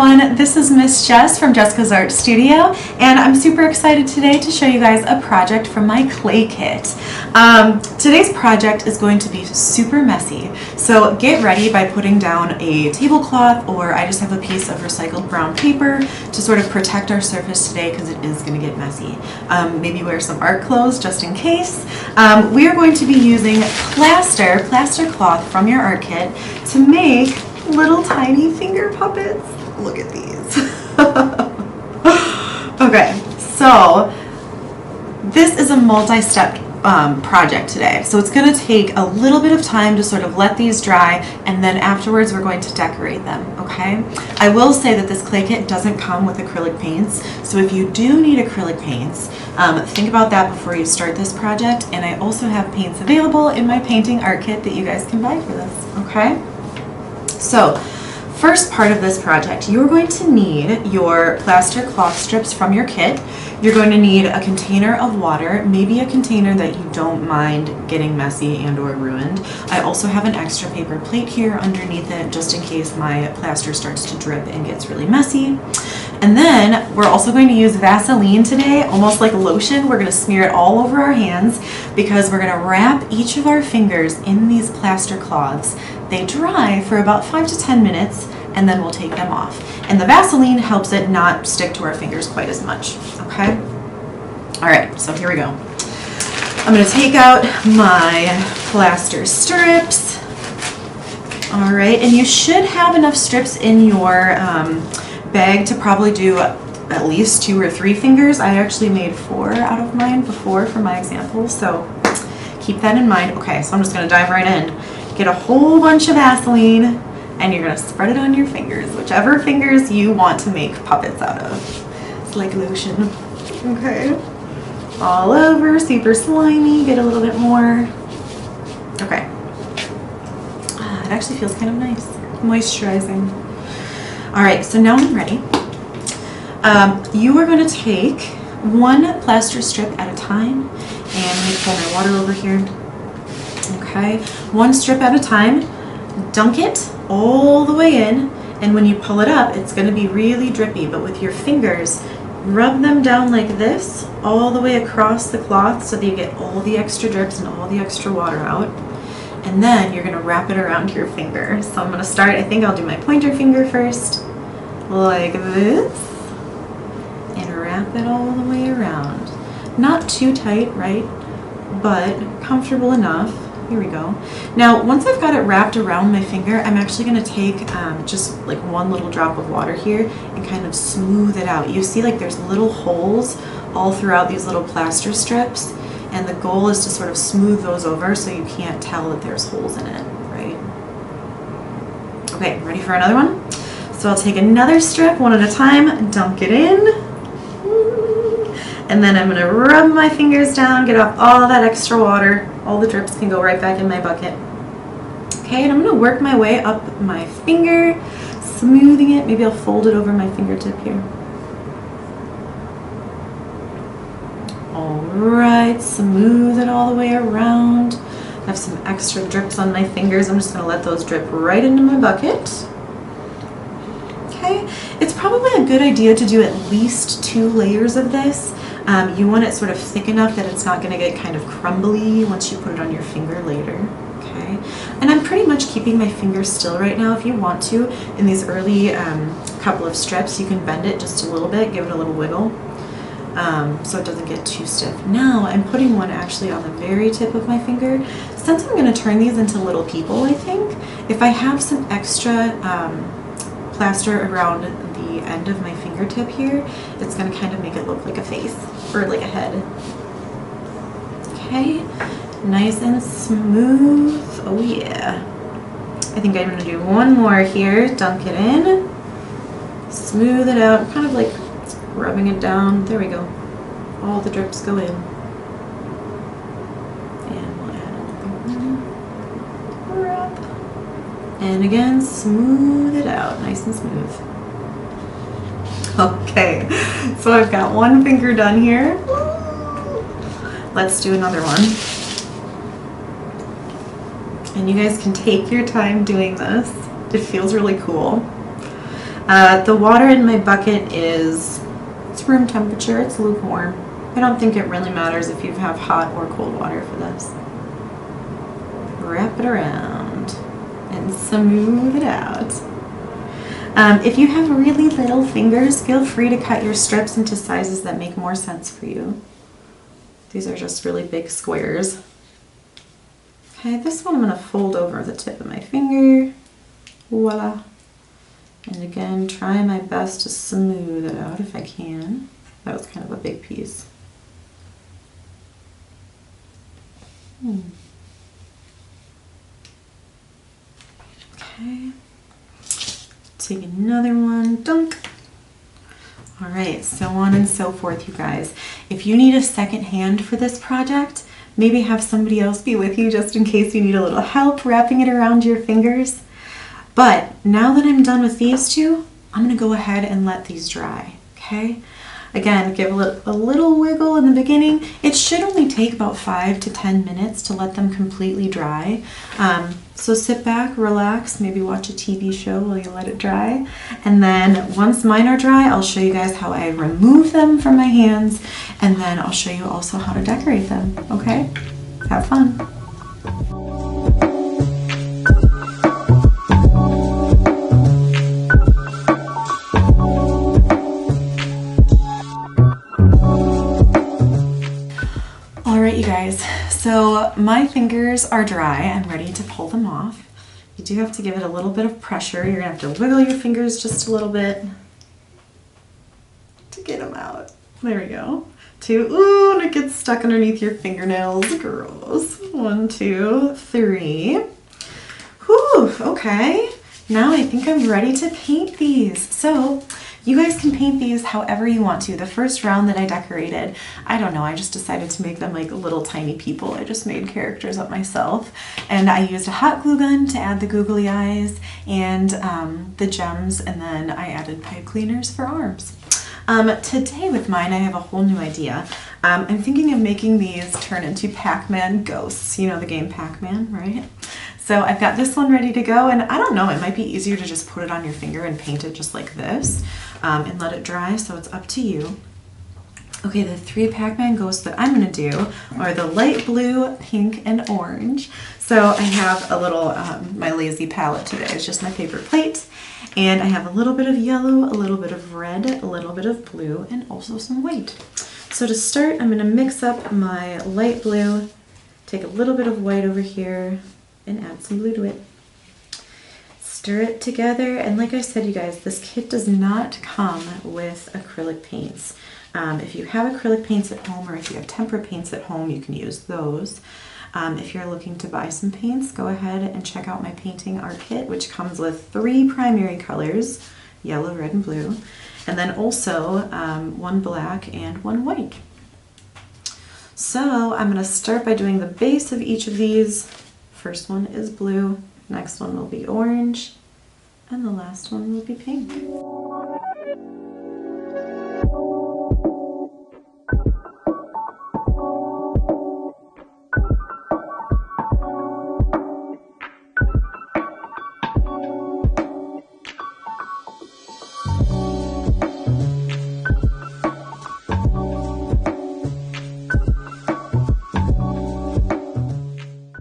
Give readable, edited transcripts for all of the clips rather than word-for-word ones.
everyone, this is Miss Jess from Jessica's Art Studio, and I'm super excited today to show you guys a project from my clay kit. Today's project is going to be super messy, so get ready by putting down a tablecloth, or I just have a piece of recycled brown paper to sort of protect our surface today because it is going to get messy. Maybe wear some art clothes just in case. We are going to be using plaster cloth from your art kit to make little tiny finger puppets. Look at these. Okay, so this is a multi-step project today. So it's going to take a little bit of time to sort of let these dry, and then afterwards we're going to decorate them, okay? I will say that this clay kit doesn't come with acrylic paints, so if you do need acrylic paints, think about that before you start this project. And I also have paints available in my painting art kit that you guys can buy for this, okay? So, first part of this project, you're going to need your plaster cloth strips from your kit. You're going to need a container of water, maybe a container that you don't mind getting messy and or ruined. I also have an extra paper plate here underneath it just in case my plaster starts to drip and gets really messy. And then we're also going to use Vaseline today, almost like lotion. We're going to smear it all over our hands because we're going to wrap each of our fingers in these plaster cloths. They dry for about 5 to 10 minutes, and then we'll take them off. And the Vaseline helps it not stick to our fingers quite as much, okay? All right, so here we go. I'm gonna take out my plaster strips. All right, and you should have enough strips in your bag to probably do at least 2 or 3 fingers. I actually made 4 out of mine before for my example, so keep that in mind. Okay, so I'm just gonna dive right in. Get a whole bunch of Vaseline, and you're gonna spread it on your fingers, whichever fingers you want to make puppets out of. It's like lotion. Okay. All over, super slimy, get a little bit more. Okay. It actually feels kind of nice. Moisturizing. All right, so now I'm ready. You are gonna take 1 plaster strip at a time, and let me pour my water over here. Okay, 1 strip at a time, dunk it all the way in, and when you pull it up, it's going to be really drippy, but with your fingers, rub them down like this, all the way across the cloth so that you get all the extra drips and all the extra water out. And then you're going to wrap it around your finger. So I'm going to start, I think I'll do my pointer finger first, like this, and wrap it all the way around. Not too tight, right? But comfortable enough. Here we go. Now, once I've got it wrapped around my finger, I'm actually going to take just like 1 little drop of water here and kind of smooth it out. You see like there's little holes all throughout these little plaster strips, and the goal is to sort of smooth those over so you can't tell that there's holes in it, right? Okay, ready for another one? So I'll take another strip one at a time, dunk it in, and then I'm going to rub my fingers down, get off all that extra water. All the drips can go right back in my bucket. Okay, and I'm going to work my way up my finger, smoothing it. Maybe I'll fold it over my fingertip here. All right, smooth it all the way around. I have some extra drips on my fingers. I'm just going to let those drip right into my bucket. Okay, it's probably a good idea to do at least 2 layers of this. You want it sort of thick enough that it's not going to get kind of crumbly once you put it on your finger later, okay? And I'm pretty much keeping my finger still right now. If you want to, in these early couple of strips, you can bend it just a little bit, give it a little wiggle, so it doesn't get too stiff. Now I'm putting one actually on the very tip of my finger. Since I'm going to turn these into little people, I think, if I have some extra plaster around the end of my fingertip here, it's going to kind of make it look like a face or like a head. Okay, nice and smooth. Oh yeah. I think I'm going to do 1 more here. Dunk it in, smooth it out, kind of like rubbing it down. There we go. All the drips go in. And we'll add a little rub. And again, smooth it out, nice and smooth. Okay, so I've got 1 finger done here. Let's do another one. And you guys can take your time doing this. It feels really cool. The water in my bucket it's room temperature, it's lukewarm. I don't think it really matters if you have hot or cold water for this. Wrap it around and smooth it out. If you have really little fingers, feel free to cut your strips into sizes that make more sense for you. These are just really big squares. Okay, this one I'm going to fold over the tip of my finger. Voila. And again, try my best to smooth it out if I can. That was kind of a big piece. Okay. Take another one. Dunk. All right, so on and so forth, you guys. If you need a second hand for this project, maybe have somebody else be with you just in case you need a little help wrapping it around your fingers. But now that I'm done with these two, I'm going to go ahead and let these dry, okay? Again, give a little wiggle in the beginning. It should only take about 5 to 10 minutes to let them completely dry. So sit back, relax, maybe watch a TV show while you let it dry. And then once mine are dry, I'll show you guys how I remove them from my hands. And then I'll show you also how to decorate them, okay? Have fun. Alright, you guys, so my fingers are dry. I'm ready to pull them off. You do have to give it a little bit of pressure. You're going to have to wiggle your fingers just a little bit to get them out. There we go. 2, ooh, and it gets stuck underneath your fingernails. Gross. 1, 2, 3. Whew, okay. Now I think I'm ready to paint these. So you guys can paint these however you want to. The first round that I decorated, I don't know, I just decided to make them like little tiny people. I just made characters up myself. And I used a hot glue gun to add the googly eyes and the gems, and then I added pipe cleaners for arms. Today with mine, I have a whole new idea. I'm thinking of making these turn into Pac-Man ghosts. You know the game Pac-Man, right? So I've got this one ready to go, and I don't know, it might be easier to just put it on your finger and paint it just like this and let it dry, so it's up to you. Okay, the 3 Pac-Man ghosts that I'm going to do are the light blue, pink, and orange. So I have a little, my lazy palette today is just my paper plate, and I have a little bit of yellow, a little bit of red, a little bit of blue, and also some white. So to start, I'm going to mix up my light blue, take a little bit of white over here, and add some blue to it. Stir it together, and like I said, you guys, this kit does not come with acrylic paints. If you have acrylic paints at home, or if you have tempera paints at home, you can use those. If you're looking to buy some paints, go ahead and check out my painting art kit, which comes with 3 primary colors, yellow, red, and blue, and then also 1 black and 1 white. So I'm going to start by doing the base of each of these. First one is blue, next one will be orange, and the last one will be pink.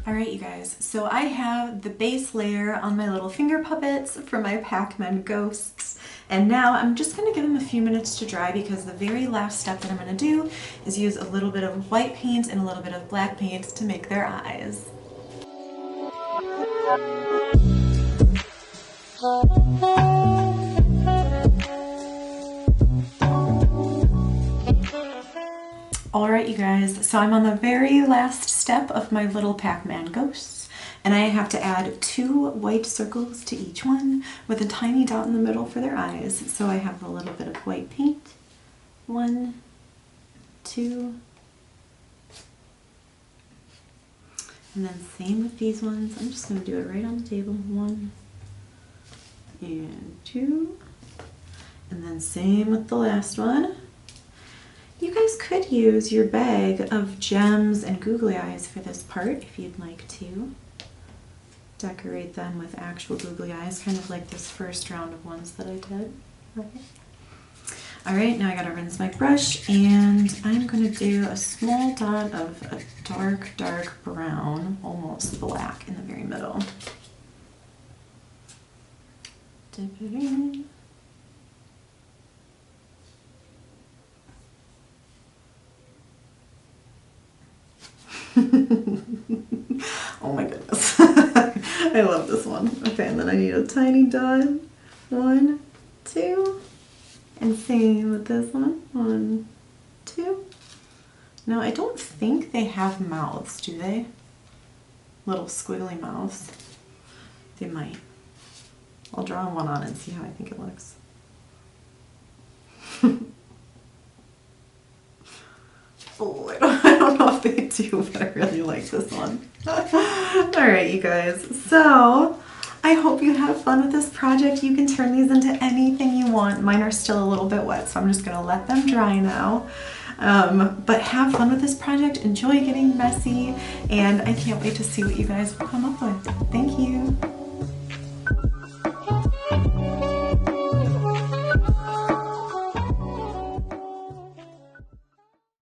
Alright, you guys, so I have the base layer on my little finger puppets for my Pac-Man ghosts, and now I'm just going to give them a few minutes to dry, because the very last step that I'm going to do is use a little bit of white paint and a little bit of black paint to make their eyes. Alright, you guys, so I'm on the very last step of my little Pac-Man ghosts, and I have to add 2 white circles to each one with a tiny dot in the middle for their eyes. So I have a little bit of white paint. 1, 2, and then same with these ones. I'm just going to do it right on the table. 1 and 2, and then same with the last one. You guys could use your bag of gems and googly eyes for this part if you'd like to. decorate them with actual googly eyes, kind of like this first round of ones that I did. Okay. All right, now I gotta rinse my brush, and I'm gonna do a small dot of a dark, dark brown, almost black in the very middle. Dip it in. Oh my goodness. I love this one. Okay, and then I need a tiny dot. 1, 2. And same with this one. 1, 2. Now, I don't think they have mouths, do they? Little squiggly mouths. They might. I'll draw one on and see how I think it looks. Oh, I don't know if they do, but I really like this one. Alright, you guys. So, I hope you have fun with this project. You can turn these into anything you want. Mine are still a little bit wet, so I'm just going to let them dry now. But have fun with this project. Enjoy getting messy, and I can't wait to see what you guys will come up with. Thank you.